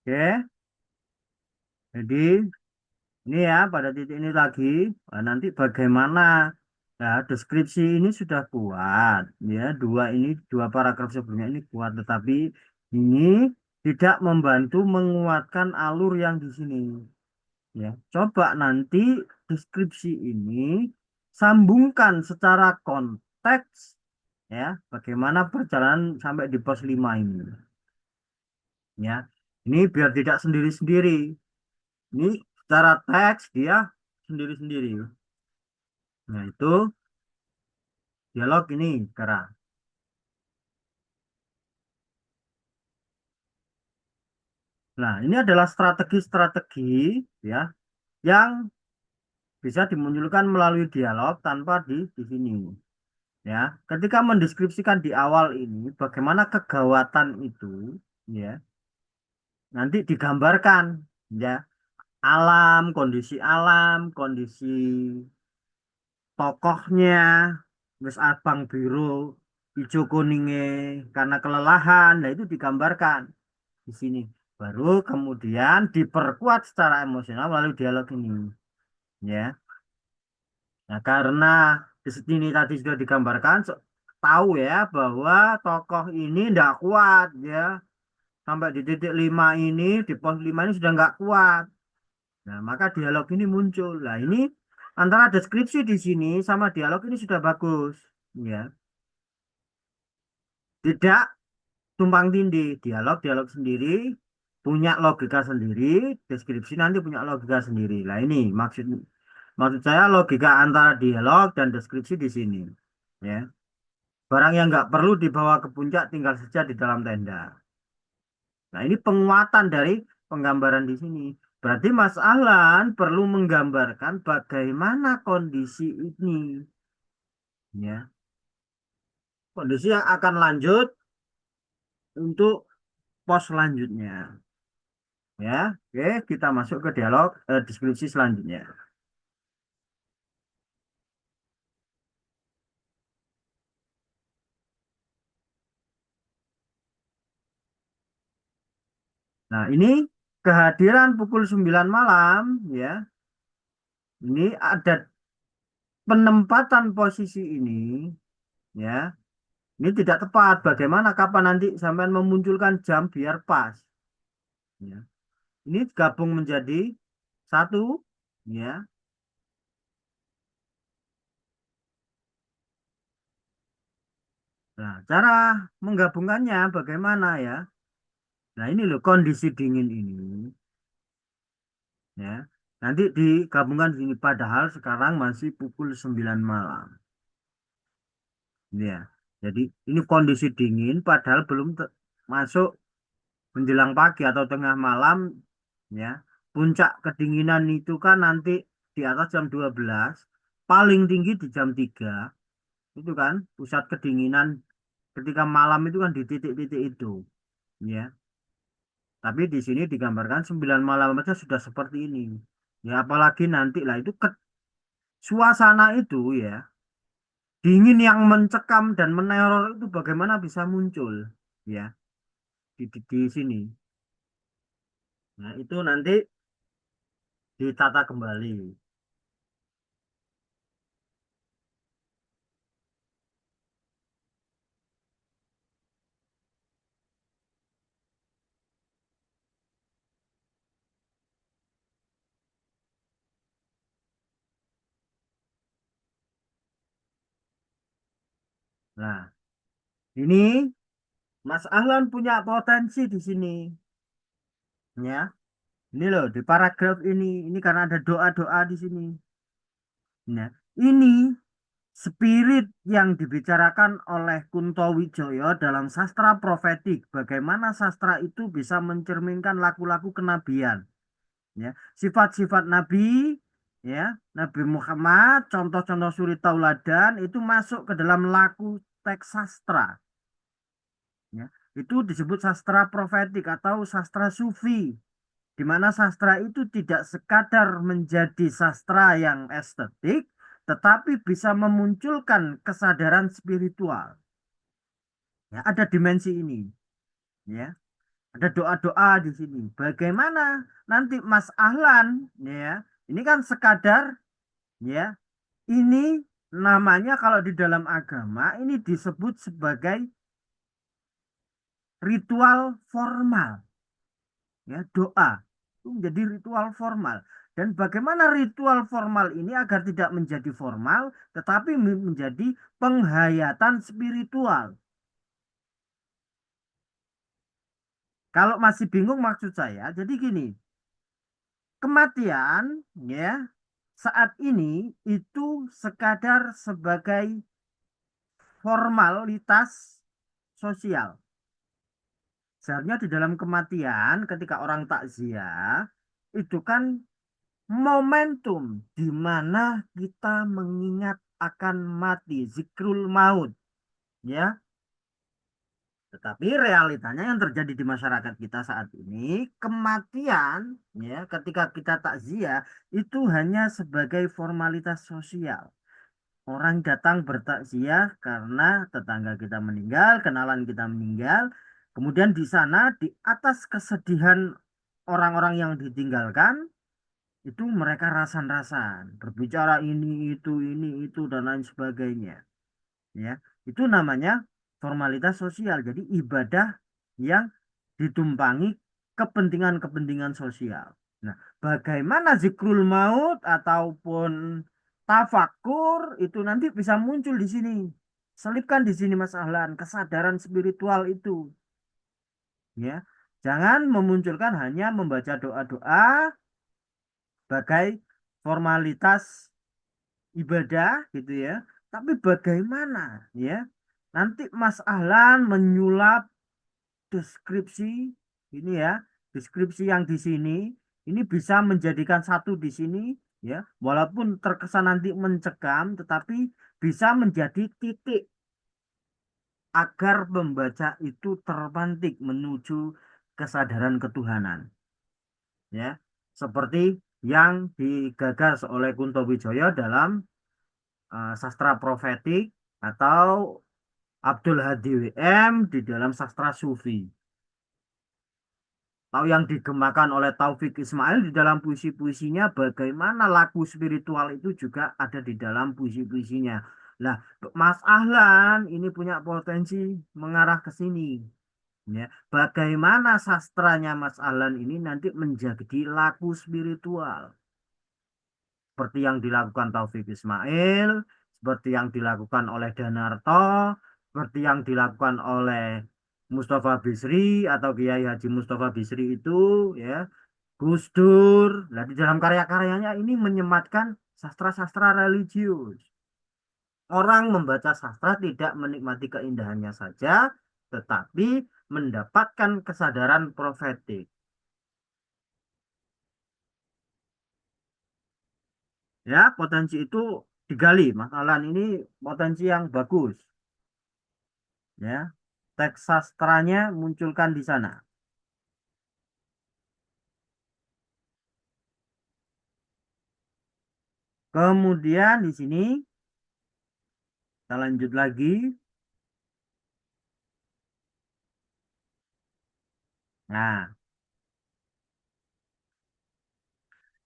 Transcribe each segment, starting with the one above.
Oke, jadi ini ya pada titik ini lagi, nanti bagaimana ya deskripsi ini sudah kuat ya, dua paragraf sebelumnya ini kuat, tetapi ini tidak membantu menguatkan alur yang di sini ya. Coba nanti deskripsi ini sambungkan secara konteks ya, bagaimana perjalanan sampai di pos 5 ini ya. Ini biar tidak sendiri-sendiri. Ini secara teks dia sendiri-sendiri. Nah, itu dialog ini sekarang. Nah, ini adalah strategi-strategi ya yang bisa dimunculkan melalui dialog tanpa di sini ya. Ketika mendeskripsikan di awal ini bagaimana kegawatan itu ya, nanti digambarkan ya, kondisi tokohnya, wis abang biru, hijau kuningnya karena kelelahan, nah itu digambarkan di sini. Baru kemudian diperkuat secara emosional melalui dialog ini, ya. Nah, karena di sini tadi sudah digambarkan, tahu ya bahwa tokoh ini tidak kuat, ya. Sampai di titik 5 ini, di pos 5 ini sudah nggak kuat. Nah, maka dialog ini muncul. Nah, ini antara deskripsi di sini sama dialog ini sudah bagus, ya. Tidak tumpang tindih, dialog sendiri, punya logika sendiri, deskripsi nanti punya logika sendiri. Nah, ini maksud maksud saya logika antara dialog dan deskripsi di sini, ya. Barang yang nggak perlu dibawa ke puncak tinggal saja di dalam tenda. Nah, ini penguatan dari penggambaran di sini. Berarti Mas Ahlan perlu menggambarkan bagaimana kondisi ini, ya. Kondisi yang akan lanjut untuk pos selanjutnya, ya. Oke, kita masuk ke dialog deskripsi selanjutnya. Nah, ini kehadiran pukul 9 malam, ya. Ini ada penempatan posisi ini, ya. Ini tidak tepat. Bagaimana kapan nanti sampai memunculkan jam biar pas, ya. Ini gabung menjadi satu, ya. Nah, cara menggabungkannya bagaimana ya? Nah, ini loh kondisi dingin ini, ya. Nanti digabungkan di sini padahal sekarang masih pukul 9 malam. Ya. Jadi ini kondisi dingin padahal belum masuk menjelang pagi atau tengah malam, ya. Puncak kedinginan itu kan nanti di atas jam 12, paling tinggi di jam 3. Itu kan pusat kedinginan ketika malam itu kan di titik-titik itu, ya. Tapi di sini digambarkan 9 malam saja sudah seperti ini. Ya apalagi nanti lah itu suasana itu ya, dingin yang mencekam dan meneror itu bagaimana bisa muncul, ya, di sini. Nah, itu nanti ditata kembali. Nah, ini Mas Ahlan punya potensi di sini, ya. Ini loh di paragraf ini karena ada doa-doa di sini. Nah, ini spirit yang dibicarakan oleh Kunto Wijoyo dalam sastra profetik. Bagaimana sastra itu bisa mencerminkan laku-laku kenabian, ya. Sifat-sifat Nabi, ya, Nabi Muhammad, contoh-contoh suri tauladan itu masuk ke dalam laku teks sastra, ya. Itu disebut sastra profetik atau sastra sufi, di mana sastra itu tidak sekadar menjadi sastra yang estetik, tetapi bisa memunculkan kesadaran spiritual. Ya, ada dimensi ini, ya. Ada doa-doa di sini. Bagaimana nanti Mas Ahlan, ya, ini kan sekadar, ya, ini namanya kalau di dalam agama ini disebut sebagai ritual formal, ya, doa itu menjadi ritual formal. Dan bagaimana ritual formal ini agar tidak menjadi formal, tetapi menjadi penghayatan spiritual. Kalau masih bingung maksud saya, jadi gini, kematian, ya, saat ini itu sekadar sebagai formalitas sosial. Seharusnya di dalam kematian, ketika orang takziah, itu kan momentum di mana kita mengingat akan mati, zikrul maut, ya. Tetapi realitanya yang terjadi di masyarakat kita saat ini, kematian, ya, ketika kita takziah, itu hanya sebagai formalitas sosial. Orang datang bertakziah karena tetangga kita meninggal, kenalan kita meninggal. Kemudian di sana, di atas kesedihan orang-orang yang ditinggalkan, itu mereka rasan-rasan, berbicara ini, itu, dan lain sebagainya. Ya, itu namanya formalitas sosial. Jadi ibadah yang ditumpangi kepentingan-kepentingan sosial. Nah, bagaimana zikrul maut ataupun tafakur itu nanti bisa muncul di sini. Selipkan di sini Mas Ahlan, kesadaran spiritual itu, ya. Jangan memunculkan hanya membaca doa-doa sebagai formalitas ibadah gitu ya. Tapi bagaimana ya? Nanti Mas Ahlan menyulap deskripsi ini ya, deskripsi yang di sini ini bisa menjadikan satu di sini ya, walaupun terkesan nanti mencekam, tetapi bisa menjadi titik agar pembaca itu terpantik menuju kesadaran ketuhanan ya, seperti yang digagas oleh Kunto Wijoyo dalam sastra profetik atau Abdul Hadi WM di dalam sastra Sufi. Tahu yang digemakan oleh Taufik Ismail di dalam puisi-puisinya, bagaimana laku spiritual itu juga ada di dalam puisi-puisinya. Nah, Mas Ahlan ini punya potensi mengarah ke sini. Ya, bagaimana sastranya Mas Ahlan ini nanti menjadi laku spiritual. Seperti yang dilakukan Taufik Ismail, seperti yang dilakukan oleh Danarto, seperti yang dilakukan oleh Mustafa Bisri atau Kiai Haji Mustafa Bisri itu, ya, Gus Dur. Nah, di dalam karya-karyanya ini menyematkan sastra-sastra religius. Orang membaca sastra tidak menikmati keindahannya saja, tetapi mendapatkan kesadaran profetik. Ya, potensi itu digali. Mas Alan ini potensi yang bagus. Ya, teks sastranya munculkan di sana. Kemudian di sini kita lanjut lagi. Nah,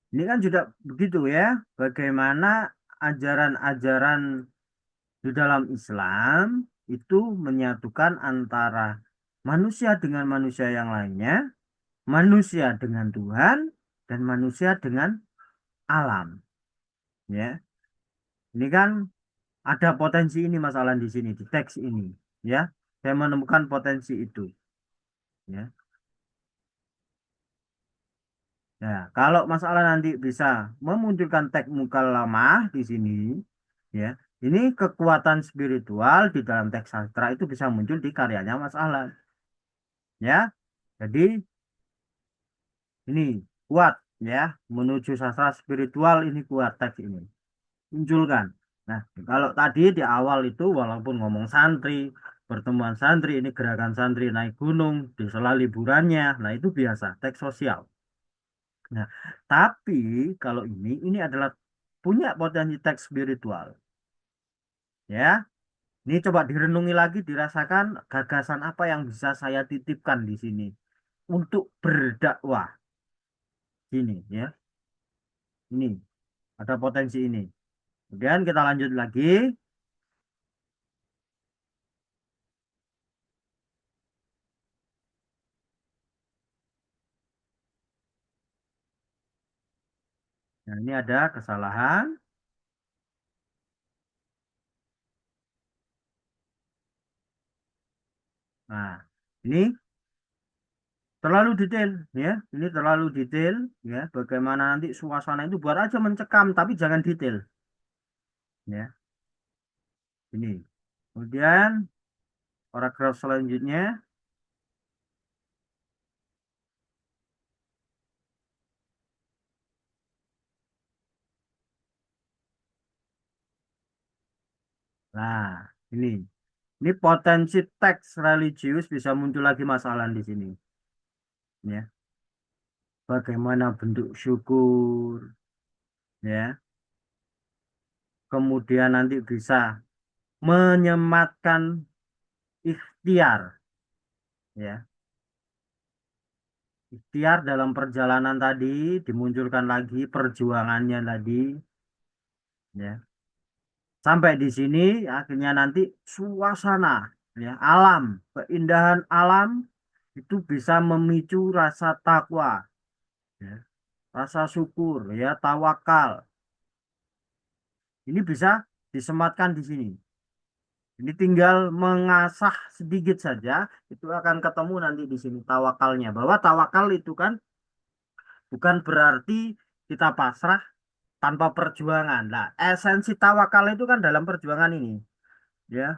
ini kan juga begitu ya. Bagaimana ajaran-ajaran di dalam Islam itu menyatukan antara manusia dengan manusia yang lainnya, manusia dengan Tuhan, dan manusia dengan alam. Ya, ini kan ada potensi ini masalah di sini di teks ini. Ya, saya menemukan potensi itu. Ya. Ya, kalau masalah nanti bisa memunculkan teks mukalamah di sini, ya, ini kekuatan spiritual di dalam teks sastra itu bisa muncul di karyanya Mas Ahlan. Ya, jadi ini kuat ya, menuju sastra spiritual ini kuat teks ini. Munculkan. Nah, kalau tadi di awal itu walaupun ngomong santri, pertemuan santri, ini gerakan santri naik gunung di sela liburannya, nah itu biasa, teks sosial. Nah, tapi kalau ini adalah punya potensi teks spiritual. Ya, ini coba direnungi lagi, dirasakan gagasan apa yang bisa saya titipkan di sini. untuk berdakwah. Ini ya, ini ada potensi ini. Kemudian kita lanjut lagi. Nah, ini ada kesalahan. Nah, ini terlalu detail ya. Ini terlalu detail ya. Bagaimana nanti suasana itu buat aja mencekam, tapi jangan detail ya. Ini. Kemudian paragraf selanjutnya. Nah, ini. Ini potensi teks religius bisa muncul lagi masalah di sini ya. Bagaimana bentuk syukur ya. Kemudian nanti bisa menyematkan ikhtiar ya. Ikhtiar dalam perjalanan tadi dimunculkan lagi perjuangannya tadi ya. Sampai di sini akhirnya nanti suasana ya, alam, keindahan alam itu bisa memicu rasa takwa ya, rasa syukur ya, tawakal. Ini bisa disematkan di sini. Ini tinggal mengasah sedikit saja, itu akan ketemu nanti di sini tawakalnya. Bahwa tawakal itu kan bukan berarti kita pasrah tanpa perjuangan. Nah, esensi tawakal itu kan dalam perjuangan ini, ya.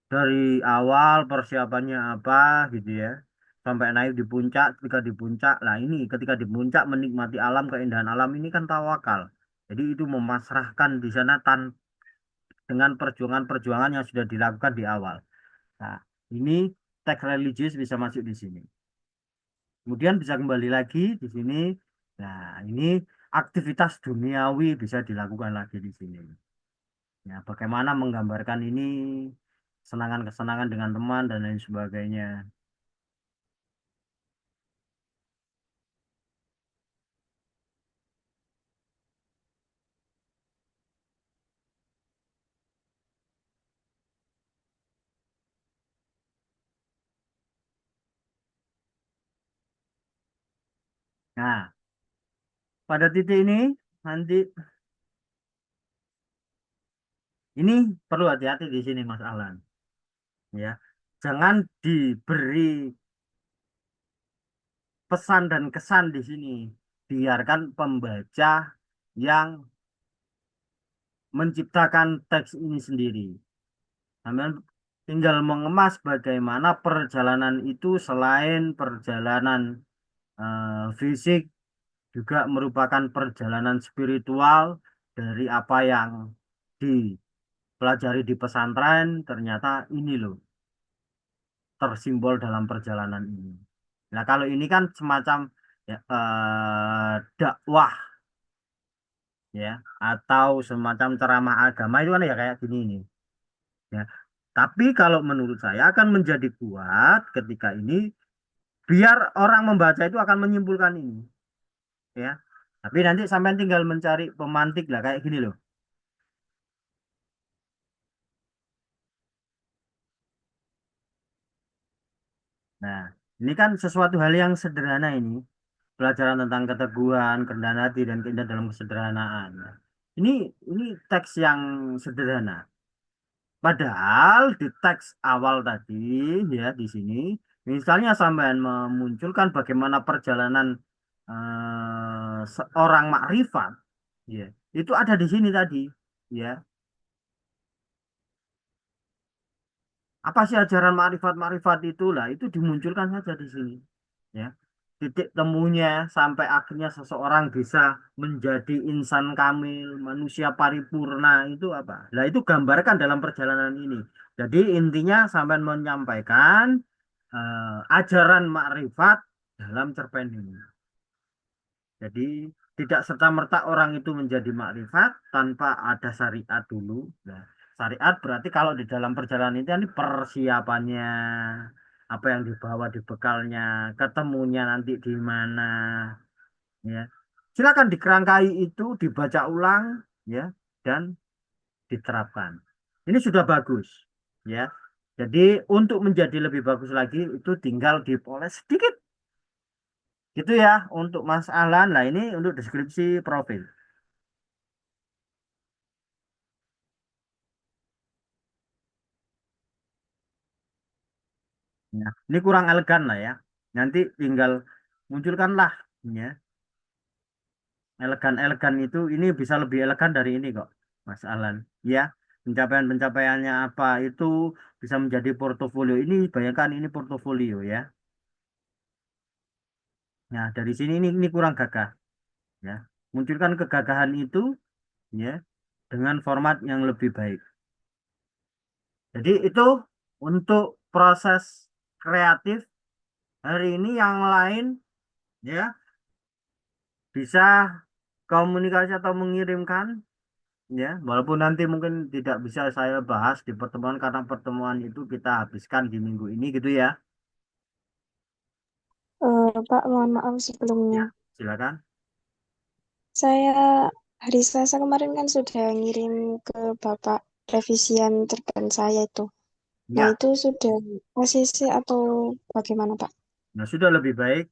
Dari awal persiapannya apa gitu ya, sampai naik di puncak. Ketika di puncak, nah ini ketika di puncak menikmati alam, keindahan alam ini kan tawakal. Jadi itu memasrahkan di sana dengan perjuangan-perjuangan yang sudah dilakukan di awal. Nah, ini teks religius bisa masuk di sini. Kemudian bisa kembali lagi di sini. Nah, ini aktivitas duniawi bisa dilakukan lagi di sini. Ya, bagaimana menggambarkan ini kesenangan-kesenangan dengan teman dan lain sebagainya. Nah, pada titik ini nanti ini perlu hati-hati di sini Mas Alan, ya. Jangan diberi pesan dan kesan di sini. Biarkan pembaca yang menciptakan teks ini sendiri. Sampean tinggal mengemas bagaimana perjalanan itu selain perjalanan fisik juga merupakan perjalanan spiritual dari apa yang dipelajari di pesantren. Ternyata ini loh tersimbol dalam perjalanan ini. Nah, kalau ini kan semacam ya, dakwah ya, atau semacam ceramah agama itu kan ya kayak gini ini. Ya. Tapi kalau menurut saya akan menjadi kuat ketika ini biar orang membaca itu akan menyimpulkan ini ya. Tapi nanti sampai tinggal mencari pemantik lah kayak gini loh. Nah, ini kan sesuatu hal yang sederhana ini. Pelajaran tentang keteguhan, kerendahan hati dan keindahan dalam kesederhanaan. Nah, Ini ini teks yang sederhana. Padahal di teks awal tadi ya di sini misalnya sampean memunculkan bagaimana perjalanan seorang makrifat ya. Itu ada di sini tadi ya. Apa sih ajaran makrifat-makrifat itulah itu dimunculkan saja di sini ya. Titik temunya sampai akhirnya seseorang bisa menjadi insan kamil, manusia paripurna itu apa? Nah, itu gambarkan dalam perjalanan ini. Jadi intinya sampai menyampaikan ajaran makrifat dalam cerpen ini. Jadi tidak serta-merta orang itu menjadi makrifat tanpa ada syariat dulu. Nah, syariat berarti kalau di dalam perjalanan itu ini persiapannya. apa yang dibawa di bekalnya, ketemunya nanti di mana, ya. Silakan dikerangkai itu, dibaca ulang, ya, dan diterapkan. Ini sudah bagus, ya. Jadi untuk menjadi lebih bagus lagi itu tinggal dipoles sedikit, gitu ya untuk Mas Ahlan. Nah ini untuk deskripsi profil. Ya. Ini kurang elegan lah ya. Nanti tinggal munculkanlah, ya. Elegan-elegan itu ini bisa lebih elegan dari ini kok, Mas Alan. Ya, pencapaian-pencapaiannya apa itu bisa menjadi portofolio. Ini bayangkan ini portofolio ya. Nah, dari sini ini kurang gagah ya. Munculkan kegagahan itu ya dengan format yang lebih baik. Jadi itu untuk proses kreatif hari ini yang lain ya bisa komunikasi atau mengirimkan. Ya, walaupun nanti mungkin tidak bisa saya bahas di pertemuan karena pertemuan itu kita habiskan di minggu ini gitu ya. Pak, mohon maaf sebelumnya. Ya, silakan. Saya hari Selasa kemarin kan sudah ngirim ke Bapak revisian cerpen saya itu. Nah, Ya, itu sudah ACC atau bagaimana, Pak? nah sudah lebih baik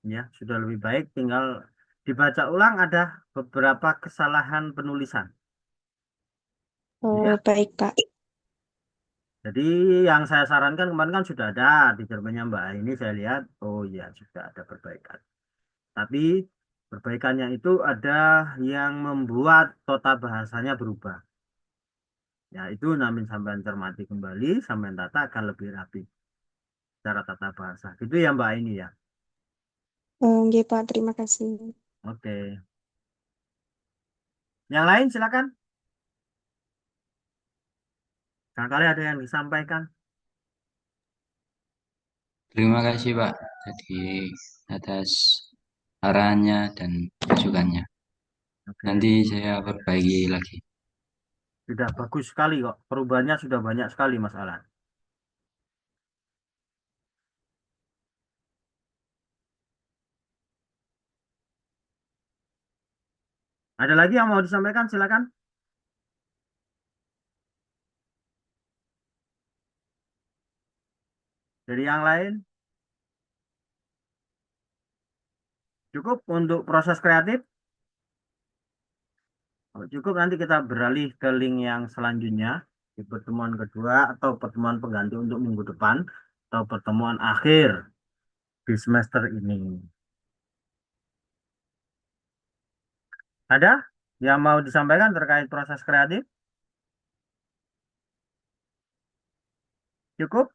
ya, sudah lebih baik tinggal dibaca ulang ada beberapa kesalahan penulisan ya. Baik, Pak. Jadi yang saya sarankan kemarin kan sudah ada di Jermannya Mbak ini saya lihat oh ya sudah ada perbaikan. Tapi perbaikannya itu ada yang membuat tata bahasanya berubah. Ya, itu namin sampean cermati kembali, sampean tata akan lebih rapi cara tata bahasa. Itu ya Mbak ini ya. Nggih, Pak, terima kasih. Oke. Yang lain silakan. Barangkali ada yang disampaikan. Terima kasih Pak tadi atas arahannya dan masukannya. Oke. Nanti saya perbaiki lagi. Sudah bagus sekali kok. Perubahannya sudah banyak sekali Mas Alan. Ada lagi yang mau disampaikan silakan. Dari yang lain cukup untuk proses kreatif. Kalau cukup nanti kita beralih ke link yang selanjutnya di pertemuan kedua atau pertemuan pengganti untuk minggu depan atau pertemuan akhir di semester ini. Ada yang mau disampaikan terkait proses kreatif? Cukup?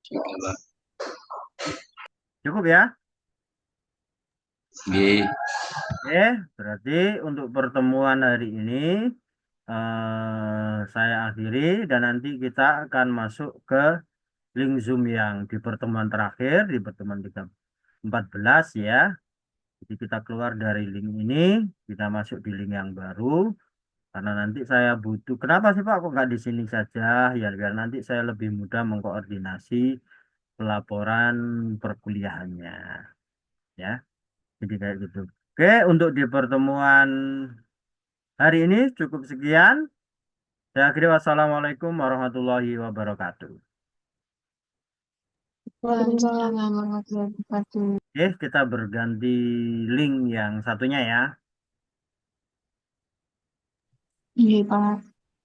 Oke, Pak. Cukup ya? Oke, Oke, berarti untuk pertemuan hari ini saya akhiri dan nanti kita akan masuk ke link Zoom yang di pertemuan terakhir, di pertemuan 14 ya. Jadi kita keluar dari link ini, kita masuk di link yang baru. Karena nanti saya butuh, kenapa sih Pak kok nggak di sini saja? Ya biar nanti saya lebih mudah mengkoordinasi pelaporan perkuliahannya. Ya, jadi kayak gitu. Oke, untuk di pertemuan hari ini cukup sekian. Saya akhiri wassalamualaikum warahmatullahi wabarakatuh. Waalaikumsalam warahmatullahi wabarakatuh. Oke, kita berganti link yang satunya ya. Iya, Pak.